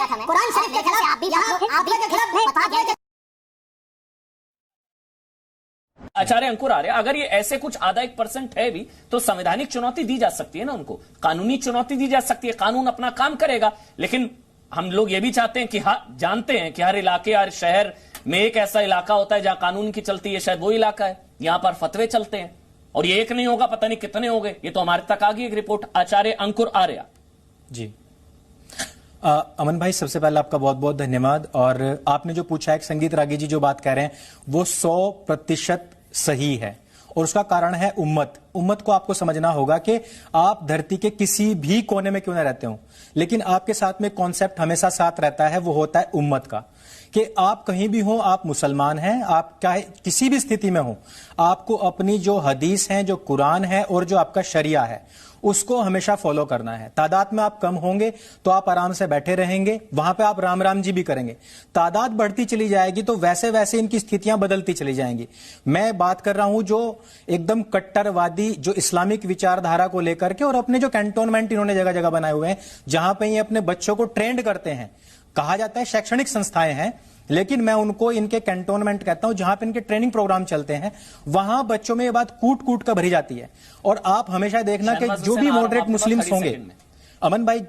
था मैं। कुरान शरीफ के खिलाफ आप भी के खिलाफ आचार्य अंकुर आर्य, अगर ये ऐसे कुछ आधा 1% है भी तो संवैधानिक चुनौती दी जा सकती है ना उनको, कानूनी चुनौती दी जा सकती है, कानून अपना काम करेगा। लेकिन हम लोग ये भी चाहते हैं कि जानते हैं कि हर इलाके हर शहर में एक ऐसा इलाका होता है जहां कानून की चलती है, शायद वो इलाका है, यहां पर फतवे चलते हैं और ये एक नहीं होगा, पता नहीं कितने हो गए। ये तो हमारे तक आ गई एक रिपोर्ट। आचार्य अंकुर आर्य जी। अमन भाई, सबसे पहले आपका बहुत बहुत धन्यवाद। और आपने जो पूछा है, संगीत रागी जी जो बात कह रहे हैं वो 100% सही है और उसका कारण है उम्मत को आपको समझना होगा कि आप धरती के किसी भी कोने में क्यों ना रहते हो, लेकिन आपके साथ में कॉन्सेप्ट हमेशा साथ रहता है, वो होता है उम्मत का। कि आप कहीं भी हो, आप मुसलमान हैं, आप चाहे किसी भी स्थिति में हो, आपको अपनी जो हदीस है, जो कुरान है और जो आपका शरिया है, उसको हमेशा फॉलो करना है। तादाद में आप कम होंगे तो आप आराम से बैठे रहेंगे, वहां पे आप राम राम जी भी करेंगे। तादाद बढ़ती चली जाएगी तो वैसे वैसे इनकी स्थितियां बदलती चली जाएंगी। मैं बात कर रहा हूं जो एकदम कट्टरवादी, जो इस्लामिक विचारधारा को लेकर के, और अपने जो कैंटोनमेंट इन्होंने जगह जगह बनाए हुए हैं जहां पे ये अपने बच्चों को ट्रेंड करते हैं। कहा जाता है शैक्षणिक संस्थाएं हैं, लेकिन मैं उनको इनके कैंटोनमेंट कहता हूं, जहां पे इनके ट्रेनिंग प्रोग्राम चलते हैं, वहां बच्चों में ये बात कूट कूट कर भरी जाती है। और आप हमेशा देखना कि जो भी मॉडरेट मुस्लिम्स होंगे, अमन भाई,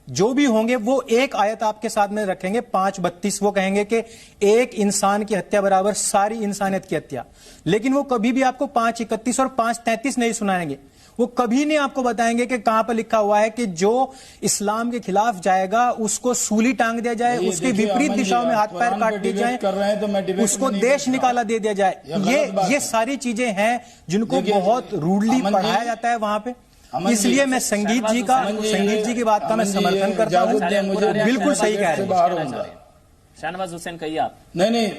जो भी होंगे वो एक आयत आपके साथ में रखेंगे 5:32, वो कहेंगे कि एक इंसान की हत्या बराबर सारी इंसानियत की हत्या। लेकिन वो कभी भी आपको 5:31 और 5:33 नहीं सुनाएंगे। वो कभी नहीं आपको बताएंगे कि कहां पर लिखा हुआ है कि जो इस्लाम के खिलाफ जाएगा उसको सूली टांग दिया जाए, उसके विपरीत दिशाओं में हाथ पैर काट दिए जाए, उसको देश निकाला दे दिया जाए। ये सारी चीजें हैं जिनको बहुत रूडली पढ़ाया जाता है वहां पे। इसलिए मैं संगीत जी की बात का मैं समर्थन करता हूं। बिल्कुल सही कह रहे हैं शाहनवाज हुसैन, कहिए आप। नहीं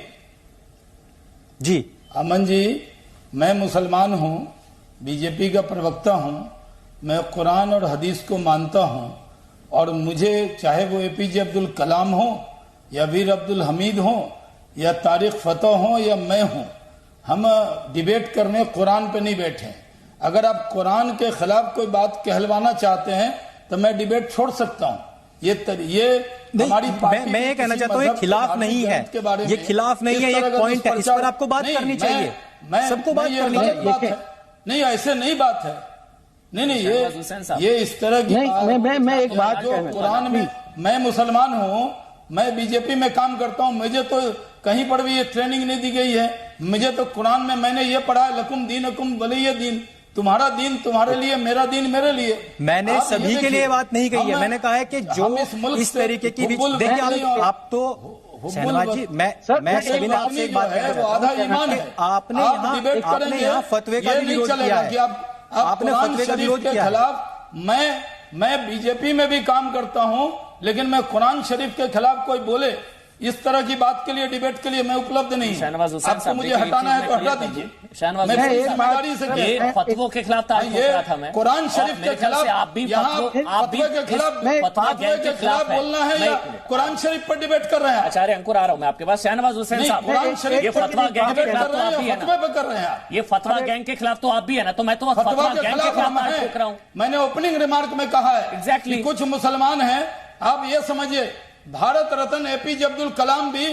जी अमन जी, मैं मुसलमान हूं, बीजेपी का प्रवक्ता हूं, मैं कुरान और हदीस को मानता हूं और मुझे चाहे वो एपीजे अब्दुल कलाम हो या वीर अब्दुल हमीद हो या तारिक फतेह हो या मैं हूं, हम डिबेट करने कुरान पे नहीं बैठे। अगर आप कुरान के खिलाफ कोई बात कहलवाना चाहते हैं तो मैं डिबेट छोड़ सकता हूं। ये हमारी मैं ये कहना चाहता हूं, ये खिलाफ नहीं है, ये खिलाफ नहीं है, एक पॉइंट है, इस पर आपको बात करनी चाहिए, सबको बात करनी चाहिए। नहीं, ऐसे नहीं बात है। नहीं, ये इस तरह की मैं एक बात जो कुरान में, मैं मुसलमान हूं, मैं बीजेपी में काम करता हूं, मुझे तो कहीं पर भी ये ट्रेनिंग नहीं दी गई है। मुझे तो कुरान में मैंने ये पढ़ा है, लकुम दीनुकुम वलिय दीन, तुम्हारा दीन तुम्हारे लिए, मेरा दीन मेरे लिए। मैंने सभी के लिए बात नहीं कही है, मैंने कहा है कि जो इस तरीके की, देखिए आप तो शहनवाज जी, मैं सभी ने आपसे एक बात आपने यहाँ फतवे का भी विरोध किया है, आपने फतवे का विरोध किया खिलाफ। मैं बीजेपी में भी काम करता हूं, लेकिन मैं कुरान शरीफ के खिलाफ कोई बोले इस तरह की बात के लिए, डिबेट के लिए मैं उपलब्ध नहीं। शाहनवाज हुसैन, आपको मुझे हटाना है तो हटा दीजिए। शाहनवाज, ये फतवों के खिलाफ था, कुरान शरीफ के खिलाफ, आप भी फतवे के खिलाफ बोलना है या कुरान शरीफ पर डिबेट कर रहे हैं? आचार्य अंकुर आ रहा हूं मैं आपके पास। शाहनवाज हुसैन साहब, कुरान शरीफ ये फतवा गैंग के खिलाफ तो आप भी है ना, कर रहे हैं। ये फतवा गैंग के खिलाफ तो आप भी है ना, तो मैं तो फतवा गैंग के खिलाफ ठोक रहा हूं। मैंने ओपनिंग रिमार्क में कहा है एग्जैक्टली, कुछ मुसलमान हैं, आप ये समझिए, भारत रत्न एपीजे अब्दुल कलाम भी,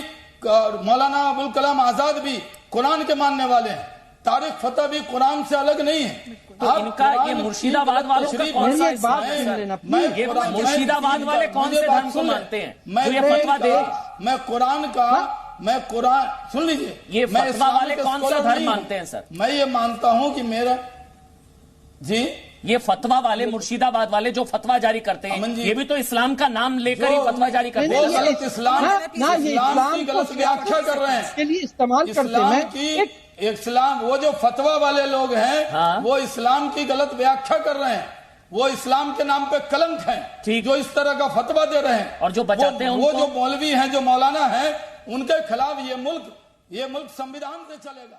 मौलाना अबुल कलाम आजाद भी कुरान के मानने वाले हैं। तारिक फतेह भी कुरान से अलग नहीं है। तो इनका ये मुर्शिदाबाद वालों का कौन सा इस्लाम है? ये मुर्शिदाबाद वाले कौन से धर्म को मानते हैं जो ये फतवा दे? मैं कुरान सुन लीजिए, ये फतवा वाले कौन सा धर्म मानते हैं सर? मैं ये मानता हूं कि मेरा जी, ये फतवा वाले, मुर्शिदाबाद वाले जो फतवा जारी करते हैं, ये भी तो इस्लाम का नाम लेकर ही फतवा जारी करते हैं। गलत इस्लाम की गलत व्याख्या कर रहे हैं, इसके लिए इस्तेमाल करते हैं इस्लाम। वो जो फतवा वाले लोग हैं, वो इस्लाम की गलत व्याख्या कर रहे हैं, वो इस्लाम के नाम पे कलंक हैं, जो इस तरह का फतवा दे रहे हैं। और जो बचाते हैं, वो जो मौलवी हैं, जो मौलाना हैं, उनके खिलाफ ये मुल्क संविधान से चलेगा।